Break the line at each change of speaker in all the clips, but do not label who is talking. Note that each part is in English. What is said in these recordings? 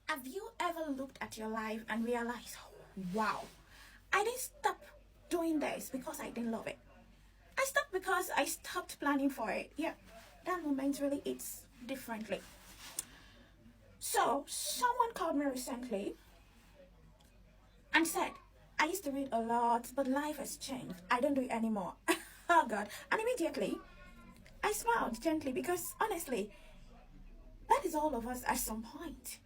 Have you ever looked at your life and realized, wow, I didn't stop doing this because I didn't love it. I stopped because I stopped planning for it. Yeah, that moment really hits differently. So, someone called me recently and said, I used to read a lot, but life has changed. I don't do it anymore. Oh God. And immediately, I smiled gently because honestly, that is all of us at some point.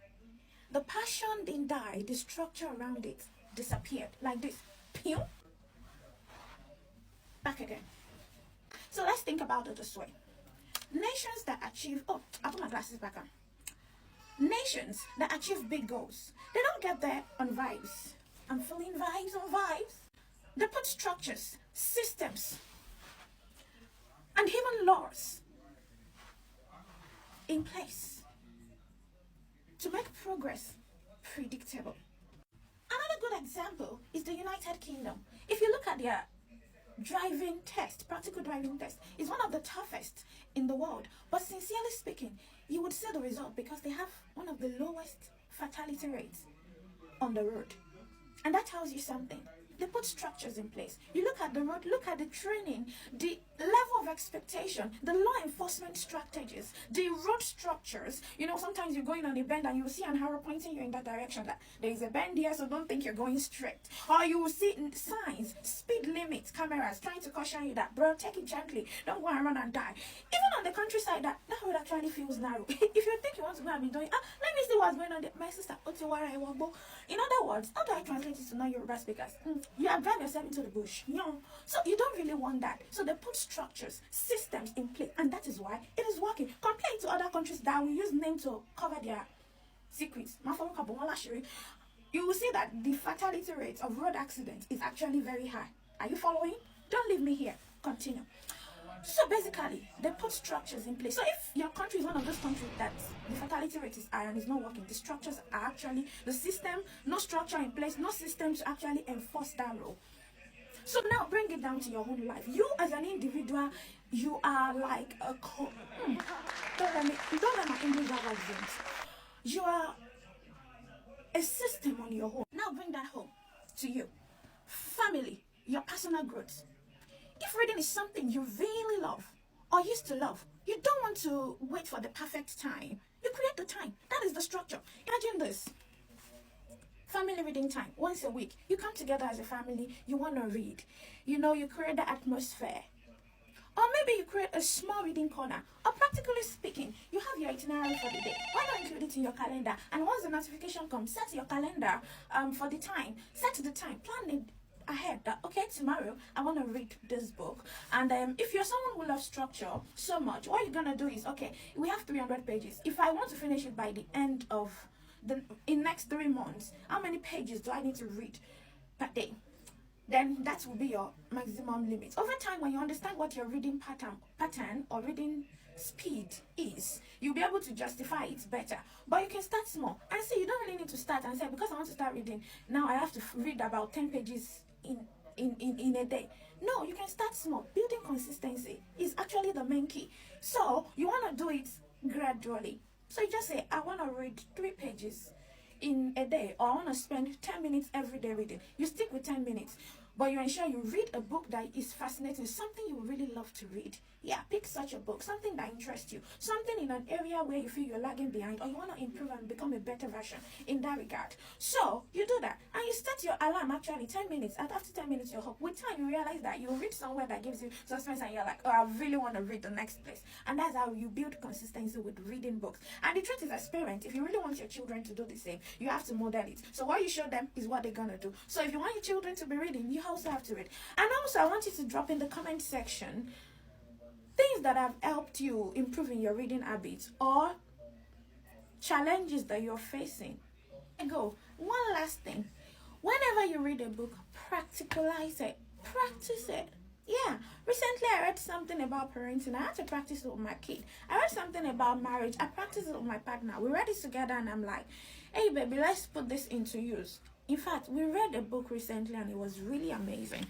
The passion didn't die, the structure around it disappeared like this. Pew! Back again. So let's think about it this way. Nations that achieve, oh, I put my glasses back on. Nations that achieve big goals, they don't get there on vibes. I'm feeling vibes on vibes. They put structures, systems, and even laws in place to make progress predictable. Another good example is the United Kingdom. If you look at their driving test, practical driving test, is one of the toughest in the world. But sincerely speaking, you would see the result because they have one of the lowest fatality rates on the road. And that tells you something. They put structures in place. You look at the road, look at the training, the level of expectation, the law enforcement strategies, the road structures. You know, sometimes you're going on a bend and you will see an arrow pointing you in that direction that there is a bend here, so don't think you're going straight. Or you will see signs, speed limits, cameras trying to caution you that, bro, take it gently. Don't go and run and die. Even on the countryside, that road actually feels narrow. If you think you want to go and be doing, let me see what's going on there. My sister, in other words, how do I translate it to non-Yoruba speakers? You have driven yourself into the bush. You know? So you don't really want that. So they put structures, systems in place, and that is why it is working. Compared to other countries that will use name to cover their secrets, you will see that the fatality rate of road accidents is actually very high. Are you following? Don't leave me here. Continue. So basically, they put structures in place. So if your country is one of those countries that the fatality rate is high and is not working, the structures are actually, the system, no structure in place, no system to actually enforce that rule. So now bring it down to your own life. You as an individual, you are like a don't let my English accent. You are a system on your own. Now bring that home to you. Family, your personal growth. If reading is something you really love or used to love, you don't want to wait for the perfect time. You create the time. That is the structure. Imagine this. Family reading time, once a week. You come together as a family, you want to read. You know, you create the atmosphere. Or maybe you create a small reading corner. Or practically speaking, you have your itinerary for the day. Why not include it in your calendar? And once the notification comes, set your calendar for the time. Set the time. Plan it ahead that, okay, tomorrow I want to read this book. And if you're someone who loves structure so much, what you're gonna do is, okay, we have 300 pages. If I want to finish it by the end of in next 3 months, how many pages do I need to read per day? Then that will be your maximum limit. Over time, when you understand what your reading pattern or reading speed is, you'll be able to justify it better. But you can start small and see, you don't really need to start and say, because I want to start reading, now I have to read about 10 pages in a day. No, you can start small. Building consistency is actually the main key. So you want to do it gradually. So you just say, I want to read 3 pages in a day, or I want to spend 10 minutes every day reading. You stick with 10 minutes, but you ensure you read a book that is fascinating, something you really love to read. Yeah, pick such a book, something that interests you, something in an area where you feel you're lagging behind or you want to improve and become a better version in that regard. So you do that and you set your alarm actually 10 minutes, and after 10 minutes you're hooked. With time you realize that you read somewhere that gives you suspense and you're like, oh, I really want to read the next place. And that's how you build consistency with reading books. And the truth is, as parents, if you really want your children to do the same, you have to model it. So what you show them is what they're gonna do. So if you want your children to be reading, you also have to read. And also I want you to drop in the comment section things that have helped you improve in your reading habits or challenges that you're facing. And go. One last thing. Whenever you read a book, practicalize it. Practice it. Yeah. Recently I read something about parenting. I had to practice it with my kid. I read something about marriage. I practiced it with my partner. We read it together and I'm like, hey baby, let's put this into use. In fact, we read a book recently and it was really amazing.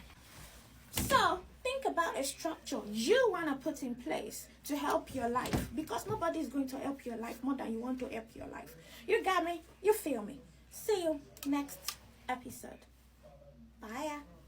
So think about a structure you want to put in place to help your life, because nobody is going to help your life more than you want to help your life. You got me? You feel next episode. Bye.